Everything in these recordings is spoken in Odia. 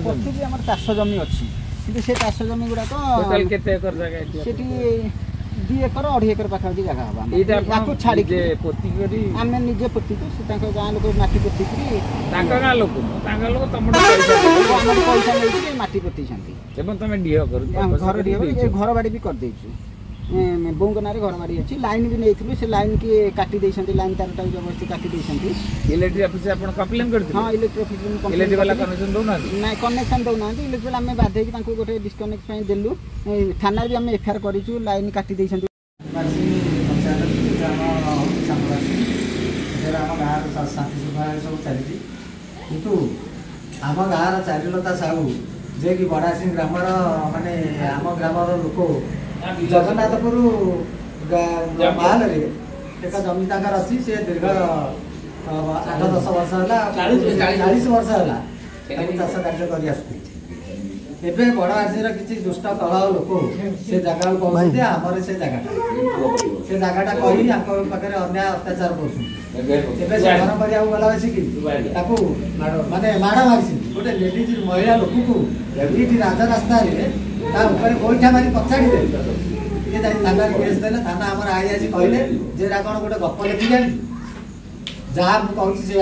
पथी भी हमर चाष जमी अछि किंतु से चाष जमी गुडा तो टोटल केते एकर जगह सेठी 2 एकर 2.5 एकर पाखापाखि जगह हवा याकू छाड़ी के पोती करी आमे निजे पोती तो से तांको गां लोक माटी पोती करी तांका गां लोक तमड पैसा हमर पैसा लेके माटी पोती छंती एवं तमे डिह कर घर डिह ए घर बाड़ी भी कर देछु बोंग नारे घर बाड़ी अछि लाइन भी नेइथिलु से लाइन के काटी देछंती लाइन तारटा व्यवस्थित काटी देछंती इलेक्ट्रिक ऑफिस आपण कंप्लेन करथि हां इलेक्ट्रिक ऑफिस में कंप्लेन इलेक्ट्रिक वाला कनेक्शन दो ना नहीं कनेक्शन दो ना इलेक्ट्रिक वाला हमें बाध्य कि तांको गोटे डिस्कनेक्ट पई देलु थाना भी हमें एफआईआर करिछु लाइन काटी देछंती बासी पंचायत ग्राम सांगवासी एरा हम गार शांति सभा सब चली किंतु आम गार चारिलता साहू जे कि बड़ा सिंह ग्रामर माने आम ग्रामर लोक जगन्नाथपुर माल एक जमी तांकर अच्छी से दीर्घ 8-10 वर्ष है 40 वर्ष है चाष कार्य कर एबे बड़ आर्सीर किसी दुष्ट तल लोक से जगह कहते आमर से जगहटा कही पाखे अन्याय अत्याचार कर गला बसिकी माने माड़ मारी गोटे लेडीज महिला लोक को ये राजा रास्ता गोईठा मारी पछाड़ी दे थाना केस देले थाना आम आई आसी कहले जे कौन गोटे गप लिखी जानी जहाँ मुझे से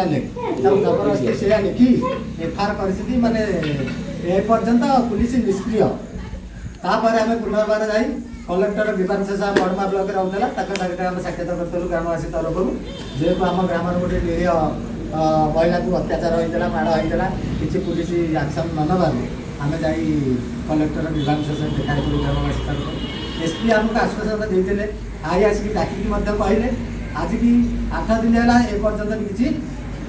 जबरदस्ती से लिखी एफआईआर कर माने एपर्यंत पुलिस निष्क्रिय तापर आम पुनर्बार जा कलेक्टर विभांश साहब बड़मा ब्लक रोला आम साक्षात करूँ ग्रामवासी तरफ जेहेतु आम ग्राम गोटे निरीह महिला को अत्याचार होता माड़ होता किसी पुलिस एक्शन न नबार आम जा कलेक्टर विभांश साहब देखा करूँ ग्रामवासी तरफ एसपी आमको आश्वासन देते आई आसिक डाकिकी कहले आज की 8 दिन है एपर्यंत किसी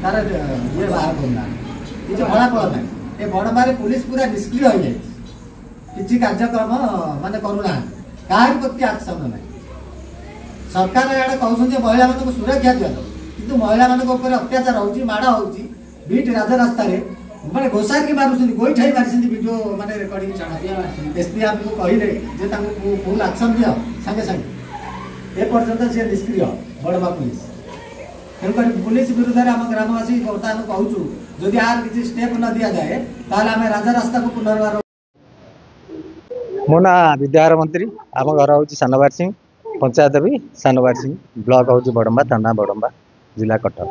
तार ये बाहर करना किसी फलाफल ना ये बड़मारे पुलिस पूरा निष्क्रिय हो जाए किसी कार्यक्रम माने करूना कहार प्रति एक्शन ना सरकार इे कहते महिला मान सुरक्षा दिया कि महिला मान अत्याचार होड़ होट राजरास्त मैंने घोषार की मारूँ गोईठाई मारी वीडियो माने रेकर्डिंग एसपी आमको कहले फुल एक्शन दियो सागे सागे एपर्यंत सी निष्क्रिय बड़मा पुलिस तेणुक पुलिस विरुद्ध में आम ग्रामवासी बर्तमान कहूँ जदि आर किसी स्टेप न दि जाए ताल आम राजरास्ता को पुनर्बार मो ना विद्याहार मंत्री आम घर हूँ सानबार सिंह पंचायत भी सानबार सिंह ब्लॉक हूँ बड़म्बा थाना बड़म्बा जिला कटक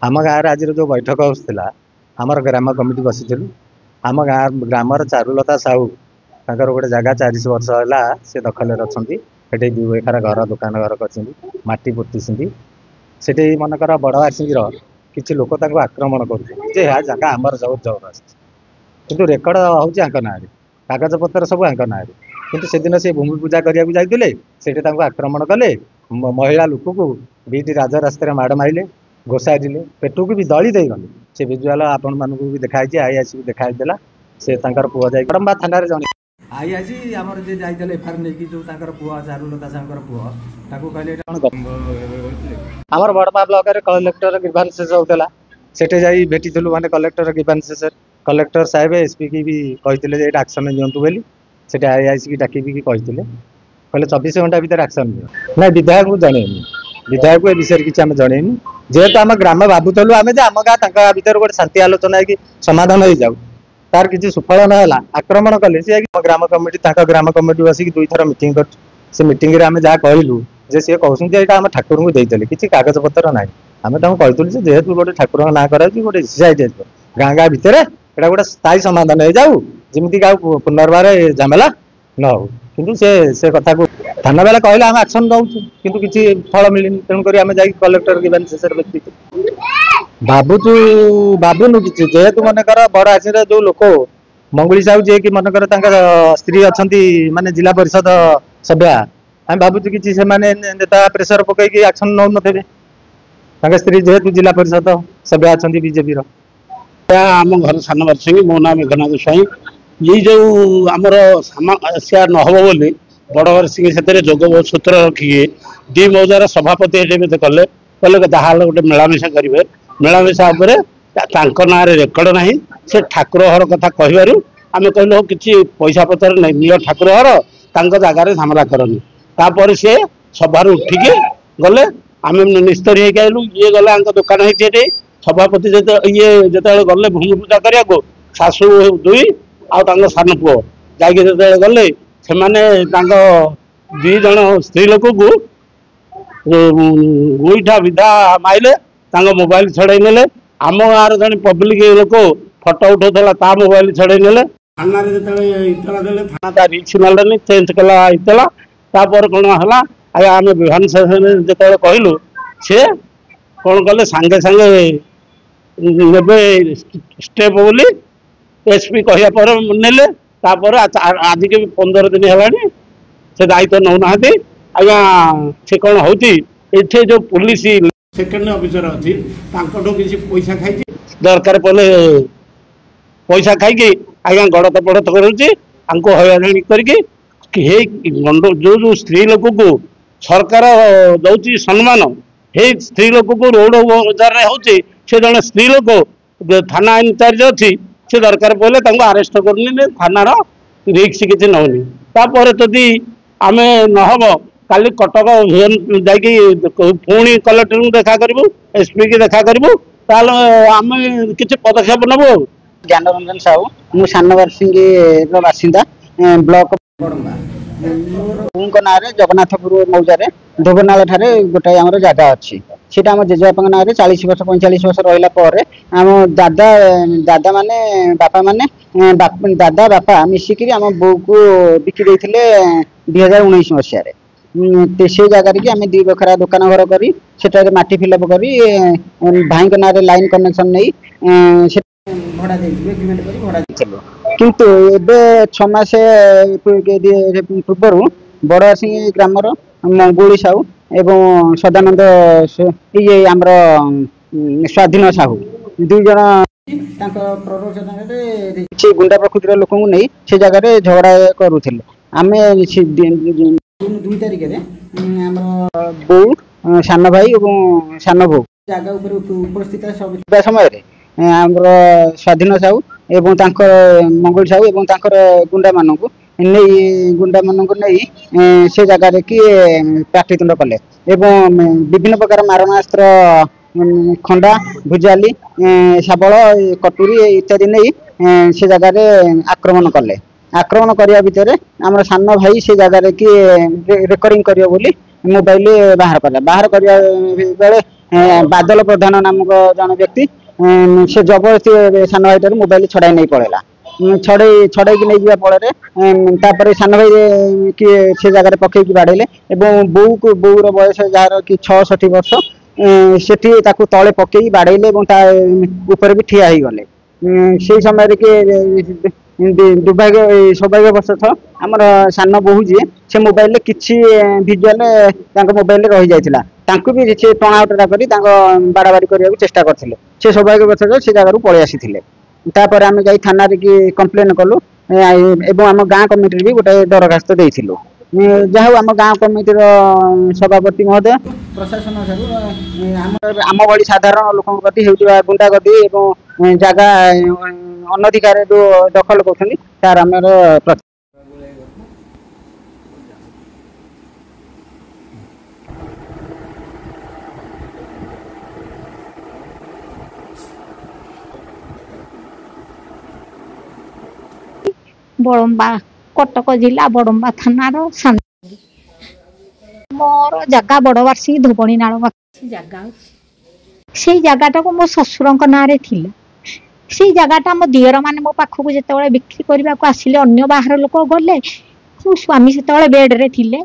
आम गाँव आज जो बैठक होता आमर ग्राम कमिटी बसी आम गाँव ग्रामर चारुलता साहू तांकर गोटे जगह 40 वर्ष है सी दखल अच्छा 2 एकर घर दुकान घर कर माटी पोती से मनकर बड़वार सिंह किसी लोक आक्रमण कर जगह आमर जबरदस्त किंतु रेकर्ड हूँ ना कागज पत्र सब ना कि से दिन से भूमि पूजा करने जाते आक्रमण कले महिला लोक को बीटी राजरास्त माड़ मारे घोषारे पेटू को भी दली दे गले से विजुआल आपण मानक भी देखाई आई आसी देखाईदेला से पुआ जाए बड़म्बा थाना जन आई आसी आमर जे जाइले एफआईआर नहीं जो पुआ चारुलता साहब पुआ कहले आमर बड़मा ब्लॉक कलेक्टर ग्रीवांस होता से जाई भेटी माने कलेक्टर ग्रीवांस कलेक्टर साहेब एसपी की भी कहते एक्शन दिंतु बोली से आई आसी डाकी कहते कहले 24 घंटा भीतर एक्शन दियो ना विधायक को जनईनी विधायक ए विषय किसी आम जनईनी जेहेतु आम ग्राम भावुलु आम आम गाँव भर गोटे शांति आलोचना है समाधान हो जाऊ तार किसी सुफल ना आक्रमण कले सी ग्राम कमिटी ग्राम कमिटी बसिक 2 थर मीटिंग कर मीटिंग आम जहाँ कहलु जे सी कहते यहाँ आम ठाकुर को देते किसी कागज पत्र ना आम कहूँ जेहेतु गोटे ठाकुर ना कर गोटे सोसाइटी गाँ गाँ भितर यहाँ गोटे स्थायी समाधान हो जाऊ जमीक पुनर्बार झमेला न हो किंतु से कथा को थाना बेला कहले आम एक्शन नौ किंतु किसी फल मिलनी तेणुक आम जा कलेक्टर की व्यक्ति भावुचु भावुनु कि जेहेतु मनकर बड़ आसी जो लोक मंगुली साहू जी कि मनकर स्त्री अच्छा माने जिला परिषद सभ्या आम भावुचु कि नेता प्रेसर पकईकि एक्शन नौ ना स्त्री जेहेतु जिला परिषद सभ्या अच्छा बीजेपी आम घर सानबार सिंह मो ना मेघनाथ स्वाई ये जो आमर समस्या न हो बोली बड़वर सिंह से जोग सूत्र रखिए डी मौजार सभापति कले कले जहाँ गोटे मिलामिशा करेंगे मिलामिशा ना रेकर्ड ना से ठाकुर घर कथा कहूँ आम कहलु किसी पैसा पतर नहीं निय ठाकुर घर जगार झमेला करनी तापर सी सभार उठिकी गले आम निस्तरी आइलु ये गला दुकान होती सभापति ये जो गले भूमि पूजा करने ଶାଶୁ 2 ଆଉ ତାଙ୍କ ସାନ ପୁଅ ଯାଇକି ଯେତେବେଳେ ଗଲେ ସେମାନେ ତାଙ୍କ 2 ଜଣ ସ୍ତ୍ରୀ ଲୋକକୁ ଗୋଇଠା ବିଧା ମାଇଲେ, ତାଙ୍କ ମୋବାଇଲ ଛଡ଼େଇ ନେଲେ। ଆମ ଗାଁର ଜଣେ ପବ୍ଲିକ ଲୋକ ଫଟୋ ଉଠାଉଥିଲା, ତା ମୋବାଇଲ ଛଡ଼େଇ ନେଲେ। ଥାନାରେ ଯେତେବେଳେ ଇତଳା ଦେଲେ ଥାନା ତା ରିକ୍ସ ନେଲେନି, ଚେଞ୍ଜ କଲା ଇତଳା। ତାପରେ କ'ଣ ହେଲା, ଆଜ୍ଞା ଆମେ ବିଧାନ ସେସନରେ ଯେତେବେଳେ କହିଲୁ ସେ କ'ଣ କଲେ, ସାଙ୍ଗେ ସାଙ୍ଗେ ନେବେ ଷ୍ଟେପ୍ ବୋଲି SP କହିବା ପରେ ନେଲେ। ତାପରେ ଆଜିକି 15 ଦିନ ହେଲାଣି ସେ ଦାୟିତ୍ୱ ନେଉନାହାନ୍ତି। ଆଜ୍ଞା ସେ କ'ଣ ହେଉଛି, ଏଠି ଯେଉଁ ପୁଲିସ ସେକେଣ୍ଡ ଅଫିସର ଅଛି ତାଙ୍କଠୁ କିଛି ପଇସା ଖାଇଛି, ଦରକାର ପଡ଼ିଲେ ପଇସା ଖାଇକି ଆଜ୍ଞା ଗଡ଼ତ ପଡ଼ତ କରୁଛି, ତାଙ୍କୁ ହଇରାଣ କରିକି। ଯେଉଁ ସ୍ତ୍ରୀ ଲୋକକୁ ସରକାର ଦଉଛି ସମ୍ମାନ, ସେଇ ସ୍ତ୍ରୀ ଲୋକକୁ ରୋଡ ବଜାରରେ ହେଉଛି, ସେ ଜଣେ ସ୍ତ୍ରୀ ଲୋକ ଥାନା ଇନଚାର୍ଜ ଅଛି, ସେ ଦରକାର ପଡ଼ିଲେ ତାଙ୍କୁ ଆରେଷ୍ଟ କରୁନି, ଥାନାର ରିକ୍ସ କିଛି ନେଉନି। ତାପରେ ଯଦି ଆମେ ନହେବ କାଲି କଟକ ଯାଇକି ପୁଣି କଲେକ୍ଟରଙ୍କୁ ଦେଖା କରିବୁ, SP କି ଦେଖା କରିବୁ, ତାହେଲେ ଆମେ କିଛି ପଦକ୍ଷେପ ନେବୁ। ଆଉ ଜ୍ଞାନରଞ୍ଜନ ସାହୁ, ମୁଁ ସାନବାରସିଂର ବାସିନ୍ଦା, ବ୍ଲକ ବଡ଼ମ୍ବା। ମୋର ବୋଉଙ୍କ ନାଁରେ ଜଗନ୍ନାଥପୁର ମୌଜାରେ ଧୋବନାଳ ଠାରେ ଗୋଟାଏ ଆମର ଜାଗା ଅଛି। ସେଟା ଆମ ଜେଜେବାପାଙ୍କ ନାଁରେ 40 ବର୍ଷ 45 ବର୍ଷ ରହିଲା ପରେ ଆମ ଦାଦା ମାନେ ବାପା ମାନେ ଦାଦା ବାପା ମିଶିକିରି ଆମ ବୋଉକୁ ବିକି ଦେଇଥିଲେ 2019 ମସିହାରେ। ସେ ଜାଗାରେ କି ଆମେ 2 ବଖରା ଦୋକାନ ଘର କରି ସେଠାରେ ମାଟି ଫିଲଅପ କରି ଭାଇଙ୍କ ନାଁରେ ଲାଇନ କନେକ୍ସନ ନେଇ ଭଡ଼ା ଦେଇଥିଲୁ, ଏଗ୍ରିମେଣ୍ଟ କରି ଭଡ଼ା ଦେଇଥିଲୁ। କିନ୍ତୁ ଏବେ 6 ମାସ ପୂର୍ବରୁ ବଡ଼ଆସିଂ ଗ୍ରାମର ମଙ୍ଗୁଳି ସାହୁ ଏବଂ ସଦାନନ୍ଦ ଆମର ସ୍ୱାଧୀନ ସାହୁ 2 ଜଣ ତାଙ୍କ ପ୍ରରୋଚନାରେ କିଛି ଗୁଣ୍ଡା ପ୍ରକୃତିର ଲୋକଙ୍କୁ ନେଇ ସେ ଜାଗାରେ ଝଗଡ଼ା କରୁଥିଲେ। ଆମେ 2 ତାରିଖରେ ଆମର ବୋଉ, ସାନ ଭାଇ ଏବଂ ସାନ ବୋଉ ଜାଗା ଉପରେ ଉପସ୍ଥିତ ଥିବା ସମୟରେ ଆମର ସ୍ୱାଧୀନ ସାହୁ ଏବଂ ତାଙ୍କର ମଙ୍ଗୁଳି ସାହୁ ଏବଂ ତାଙ୍କର ଗୁଣ୍ଡାମାନଙ୍କୁ ନେଇ ସେ ଜାଗାରେ କି ପାଟିତୁଣ୍ଡ କଲେ ଏବଂ ବିଭିନ୍ନ ପ୍ରକାର ମାରଣାସ୍ତ୍ର, ଖଣ୍ଡା, ଭୁଜାଲି, ଶାବଳ, କଟୁରୀ ଇତ୍ୟାଦି ନେଇ ସେ ଜାଗାରେ ଆକ୍ରମଣ କଲେ। ଆକ୍ରମଣ କରିବା ଭିତରେ ଆମର ସାନ ଭାଇ ସେ ଜାଗାରେ କି ରେକର୍ଡିଂ କରିବ ବୋଲି ମୋବାଇଲ ବାହାର କରିବା ବେଳେ ବାଦଲ ପ୍ରଧାନ ନାମକ ଜଣେ ବ୍ୟକ୍ତି ସେ ଜବରଦସ୍ତି ସାନ ଭାଇଠାରୁ ମୋବାଇଲ ଛଡ଼ାଇ ନେଇ ପଳେଇଲା। ଛଡ଼େଇକି ନେଇଯିବା ଫଳରେ ତାପରେ ସାନ ଭାଇ କିଏ ସେ ଜାଗାରେ ପକେଇକି ବାଡ଼େଇଲେ ଏବଂ ବୋଉର ବୟସ ଯାହାର କି 66 ବର୍ଷ, ସେଠି ତାକୁ ତଳେ ପକେଇକି ବାଡ଼େଇଲେ ଏବଂ ତା ଉପରେ ବି ଠିଆ ହେଇଗଲେ। ସେଇ ସମୟରେ କି ସୌଭାଗ୍ୟବଶତଃ ଆମର ସାନ ବୋହୂ ଯିଏ ସେ ମୋବାଇଲରେ କିଛି ଭିଜୁଆଲ ତାଙ୍କ ମୋବାଇଲରେ ରହିଯାଇଥିଲା, ତାଙ୍କୁ ବି ସେ ଟଣାଉଟରା କରି ତାଙ୍କ ବାଡ଼ାବାଡ଼ି କରିବାକୁ ଚେଷ୍ଟା କରିଥିଲେ। ସେ ସୌଭାଗ୍ୟବଶତଃ ସେ ଜାଗାରୁ ପଳେଇ ଆସିଥିଲେ। ତାପରେ ଆମେ ଯାଇ ଥାନାରେ କି କମ୍ପ୍ଲେନ କଲୁ ଏବଂ ଆମ ଗାଁ କମିଟିରେ ବି ଗୋଟେ ଦରଖାସ୍ତ ଦେଇଥିଲୁ। ଯାହା ହଉ ଆମ ଗାଁ କମିଟିର ସଭାପତି ମହୋଦୟ ପ୍ରଶାସନ ଠାରୁ ଆମ ଭଳି ସାଧାରଣ ଲୋକଙ୍କ ପ୍ରତି ହେଉଥିବା ଗୁଣ୍ଡାଗର୍ଦି ଏବଂ ଜାଗା ଅନଧିକାର ଯେଉଁ ଦଖଲ କରୁଛନ୍ତି ତାର ଆମର ବଡ଼ମ୍ବା, କଟକ ଜିଲ୍ଲା ବଡ଼ମ୍ବା ଥାନାର ମୋର ଜାଗା ବଡ଼ବାର୍ଷିକ ଧୋବଣୀ ନାଳ ଜାଗା ଅଛି। ସେଇ ଜାଗାଟାକୁ ମୋ ଶ୍ୱଶୁରଙ୍କ ନାଁରେ ଥିଲା। ସେଇ ଜାଗାଟା ମୋ ଦିଅର ମାନେ ମୋ ପାଖକୁ ଯେତେବେଳେ ବିକ୍ରି କରିବାକୁ ଆସିଲେ, ଅନ୍ୟ ବାହାର ଲୋକ ଗଲେ, ମୋ ସ୍ୱାମୀ ସେତେବେଳେ ବେଡରେ ଥିଲେ।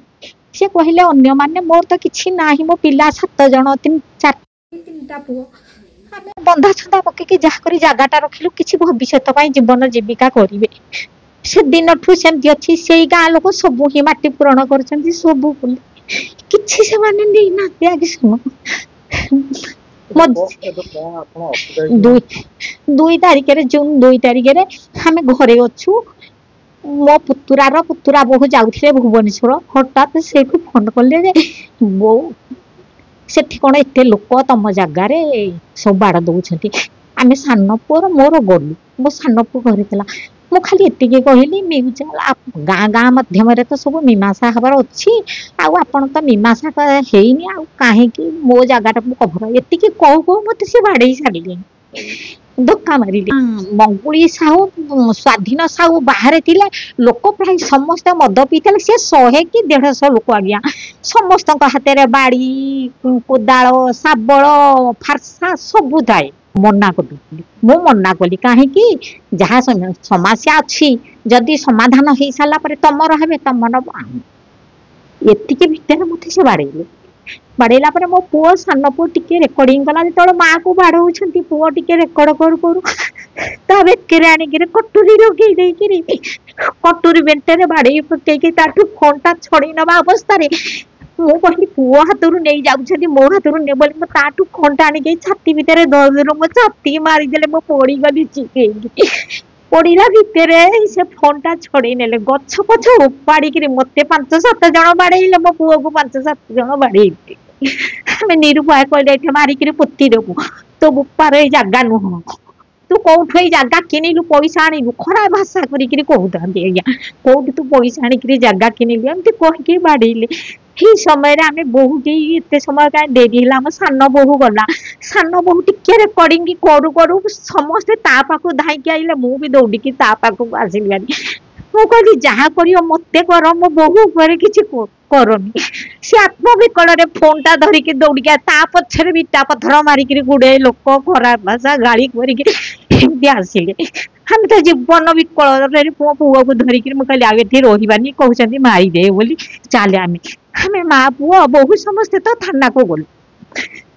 ସେ କହିଲେ ଅନ୍ୟମାନେ, ମୋର ତ କିଛି ନାହିଁ, ମୋ ପିଲା 7 ଜଣ, 3ଟା ପୁଅ, ଆମେ ବନ୍ଧା ଛନ୍ଦା ପକେଇକି ଯାହା କରି ଜାଗାଟା ରଖିଲୁ କିଛି ଭବିଷ୍ୟତ ପାଇଁ ଜୀବନ ଜୀବିକା କରିବେ। ସେ ଦିନଠୁ ସେମିତି ଅଛି। ସେଇ ଗାଁ ଲୋକ ସବୁ ହିଁ ମାଟି ପୂରଣ କରୁଛନ୍ତି, ସବୁ ବୋଲି କିଛି ସେମାନେ ନେଇନାହାନ୍ତି। ଆଗେ ଶୁଣ, 2 ତାରିଖରେ ଜୁନ 2 ତାରିଖରେ ଆମେ ଘରେ ଅଛୁ। ମୋ ପୁତୁରା ବୋହୂ ଯାଉଥିଲେ ଭୁବନେଶ୍ୱର, ହଠାତ୍ ସେଇଠୁ ଫୋନ କଲେ ଯେ ବୋଉ ସେଠି କ'ଣ ଏତେ ଲୋକ ତମ ଜାଗାରେ ସବୁ ବାଡ଼ ଦଉଛନ୍ତି। ଆମେ ସାନ ପୁଅର ମୋର ଗଲୁ, ମୋ ସାନ ପୁଅ ଘରେ ଥିଲା। ମୁଁ ଖାଲି ଏତିକି କହିଲି, ଗାଁ ମାଧ୍ୟମରେ ତ ସବୁ ମୀମାଂସା ହେବାର ଅଛି, ଆଉ ଆପଣ ତ ମୀମାଂସା ହେଇନି, ଆଉ କାହିଁକି ମୋ ଜାଗାଟାକୁ କଭର, ଏତିକି କହୁ ମତେ ସେ ବାଡ଼େଇ ସାରିଲେଣି। ଧୋକା ମାରିଲେ। ମଙ୍ଗୁଳି ସାହୁ ସ୍ୱାଧୀନ ସାହୁ ବାହାରେ ଥିଲେ, ଲୋକ ପ୍ରାୟ ସମସ୍ତେ ମଦ ପିଇଥିଲେ। ସେ 100 କି 150 ଲୋକ ଆଜ୍ଞା, ସମସ୍ତଙ୍କ ହାତରେ ବାଡ଼ି, କୋଦାଳ, ଶାବଳ, ଫାର୍ସା ସବୁ ଥାଏ। ମନା କରିଦେଲି, ମୁଁ ମନା କଲି କାହିଁକି, ଯାହା ସମସ୍ୟା ଅଛି ଯଦି ସମାଧାନ ହେଇସାରିଲା ପରେ ତମର ହେବେ ତମ ନବ। ଏତିକି ଭିତରେ ମତେ ସେ ବାଡ଼େଇଲେ। ବାଡ଼େଇଲା ପରେ ମୋ ପୁଅ, ସାନ ପୁଅ ଟିକେ ରେକର୍ଡିଂ କଲା। ଯେତେବେଳେ ମାଆ କୁ ବାଡ଼ଉଛନ୍ତି ପୁଅ ଟିକେ ରେକର୍ଡ କରୁ କରୁ ତା ବେକରେ ଆଣିକିରି କଟୁରୀ ରଖେଇ ଦେଇକିରି କଟୁରୀ ବେଣ୍ଟରେ ବାଡ଼େଇ ପକେଇକି ତାଠୁ ଫୋନଟା ଛଡେଇ ନେବା ଅବସ୍ଥାରେ ମୁଁ କହିଲି ପୁଅ ହାତରୁ ନେଇ ଯାଉଛନ୍ତି, ମୋ ହାତରୁ ନେ ବୋଲି ମୁଁ ତାଠୁ ଫୋନଟା ଆଣିକି ଛାତି ଭିତରେ ଦରଦର ମୋ ଛାତି ମାରିଦେଲେ। ମୁଁ ପଡିଗଲି ଚିକେଇକି। ପଡିଲା ଭିତରେ ସେ ଫୋନଟା ଛଡେଇ ନେଲେ। ଗଛ ପଛ ଉପାଡ଼ିକିରି ମତେ 5-7 ଜଣ ବାଡ଼େଇଲେ, ମୋ ପୁଅକୁ 5-7 ଜଣ ବାଡ଼େଇଲେ। ଆମେ ନିରୁପାୟ କହିଲେ ଏଠି ମାରିକିରି ପୋତି ଦେବୁ, ତୋ ବୋପାର ଏଇ ଜାଗା ନୁହଁ, ତୁ କୋଉଠୁ ଏଇ ଜାଗା କିଣିଲୁ, ପଇସା ଆଣିଲୁ, ଖରାପ ଭାଷା କରିକିରି କହୁଥାନ୍ତି ଆଜ୍ଞା। କୋଉଠୁ ତୁ ପଇସା ଆଣିକିରି ଜାଗା କିଣିଲୁ, ଏମିତି କହିକି ବାଡ଼େଇଲେ। ଏଇ ସମୟରେ ଆମେ ବୋହୂ କେହି ଏତେ ସମୟ କାହିଁ ଡେରି ହେଲା, ଆମ ସାନ ବୋହୂ ଗଲା। ସାନ ବୋହୂ ଟିକେ ରେକର୍ଡିଂ କରୁ କରୁ ସମସ୍ତେ ତା ପାଖକୁ ଧାଇଁକି ଆଇଲେ, ମୁଁ ବି ଦୌଡ଼ିକି ତା ପାଖକୁ ଆସିଲି। ମୁଁ କହିଲି ଯାହା କରିବ ମତେ କର, ମୋ ବୋହୂ ଉପରେ କିଛି କରନି। ସେ ଆତ୍ମବିକଳରେ ଫୋନଟା ଧରିକି ଦୌଡ଼ିକି ତା ପଛରେ ବିଟା ପଥର ମାରିକିରି ଗୁଡ଼ାଏ ଲୋକ ଖରାପ ଭାଷା ଗାଳି କରିକି ଏମିତି ଆସିଲେ। ଆମେ ତ ଜୀବନ ବିକଳରେ ମୋ ପୁଅକୁ ଧରିକିରି ମୁଁ କହିଲି ଆଉ ଏଠି ରହିବାନି, କହୁଛନ୍ତି ମାରିଦେ ବୋଲି, ଚାଲେ ଆମେ ମା ପୁଅ ବୋହୂ ସମସ୍ତେ ତ ଥାନାକୁ ଗଲୁ।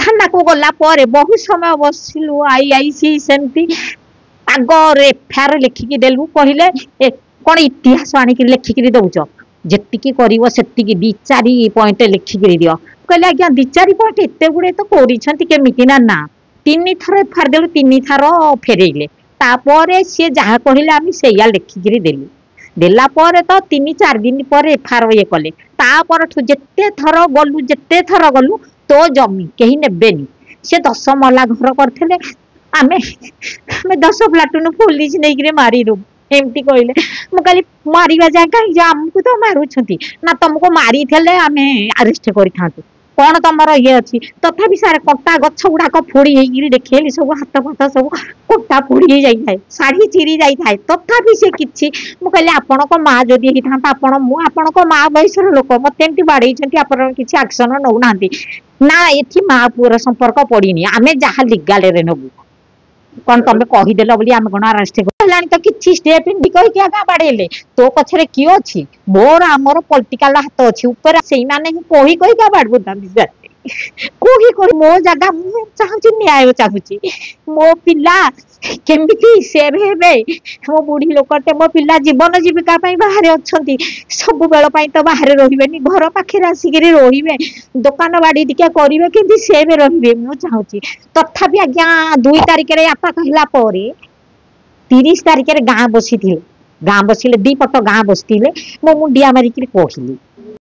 ଥାନାକୁ ଗଲା ପରେ ବହୁ ସମୟ ବସିଲୁ। ଆଇ ସେମିତି ଆଗ FIR ଲେଖିକି ଦେଲୁ। କହିଲେ କଣ ଇତିହାସ ଆଣିକି ଲେଖିକିରି ଦଉଛ, ଯେତିକି କରିବ ସେତିକି 2-4 ପଏଣ୍ଟ ଲେଖିକିରି ଦିଅ। କହିଲେ ଆଜ୍ଞା 2-4 ପଏଣ୍ଟ ଏତେ ଗୁଡେ ତ କରିଛନ୍ତି କେମିତି ନା 3 ଥର FIR ଦେଲୁ, 3 ଥର ଫେରେଇଲେ। ତାପରେ ସିଏ ଯାହା କହିଲେ ଆମେ ସେଇଆ ଲେଖିକିରି ଦେଲୁ। ଦେଲା ପରେ ତ 3-4 ଦିନ ପରେ FIR ଇଏ କଲେ। ତାପରଠୁ ଯେତେ ଥର ଗଲୁ ତୋ ଜମି କେହି ନେବେନି। ସେ 10 ମହଲା ଘର କରିଥିଲେ, ଆମେ 10 ପ୍ଲାଟୁନ ପୋଲିସ ନେଇକିରି ମାରିଦେବୁ ଏମିତି କହିଲେ। ମୁଁ କହିଲି ମାରିବା ଯାଏ କାହିଁକି, ଆମକୁ ତ ମାରୁଛନ୍ତି ନା, ତମକୁ ମାରିଥିଲେ ଆମେ ଆରେଷ୍ଟ କରିଥାନ୍ତୁ, କଣ ତମର ଇଏ ଅଛି। ତଥାପି ସାର୍ କଣ୍ଟା ଗଛ ଗୁଡାକ ଫୋଡି ହେଇକିରି ଦେଖେଇଲି, ସବୁ ହାତ ଫାତ ସବୁ କଣ୍ଟା ଫୋଡି ହେଇଯାଇଥାଏ, ଶାଢୀ ଚିରି ଯାଇଥାଏ, ତଥାପି ସେ କିଛି। ମୁଁ କହିଲି ଆପଣଙ୍କ ମା ଯଦି ହେଇଥାନ୍ତା, ମୁଁ ଆପଣଙ୍କ ମା ବୟସର ଲୋକ, ମତେ ଏମିତି ବାଡେଇଛନ୍ତି, ଆପଣ କିଛି ଆକ୍ସନ ନଉନାହାନ୍ତି ନା। ଏଠି ମା ପୁଅର ସମ୍ପର୍କ ପଡିନି, ଆମେ ଯାହା ଲିଗାଲରେ ନେବୁ। କଣ ତମେ କହିଦେଲ ବୋଲି ଆମେ କଣ ଆରେଷ୍ଟ ହେଲାଣି ତ କିଛି ଷ୍ଟେପ କହିକି ଆଗା ବାଡେଇଲେ। ତୋ ପଛରେ କିଏ ଅଛି, ମୋର ଆମର ପଲିଟିକାଲ ହାତ ଅଛି ଉପରେ, ସେଇମାନେ ହିଁ କହିକା ବାଡୁଥାନ୍ତି। କହି ମୋ ଜାଗା ମୁଁ ଚାହୁଁଛି, ନ୍ୟାୟ ଚାହୁଁଛି। ମୋ ପିଲା କେମିତି ସେଭ ହେବେ, ମୋ ବୁଢୀ ଲୋକଟେ, ମୋ ପିଲା ଜୀବନ ଜୀବିକା ପାଇଁ ବାହାରେ ଅଛନ୍ତି, ସବୁବେଳ ପାଇଁ ତ ବାହାରେ ରହିବେନି, ଘର ପାଖରେ ଆସିକିରି ରହିବେ, ଦୋକାନ ବାଡି ଟିକେ କରିବେ, କିନ୍ତୁ ସେଭ ରହିବେ ମୁଁ ଚାହୁଁଛି। ତଥାପି ଆଜ୍ଞା 2 ତାରିଖରେ ଆଟାକ ହେଲା ପରେ 30 ତାରିଖରେ ଗାଁ ବସିଥିଲେ, 2 ପଟ ଗାଁ ବସିଥିଲେ। ମୁଁ ମୁଣ୍ଡିଆ ମାରିକିରି କହିଲି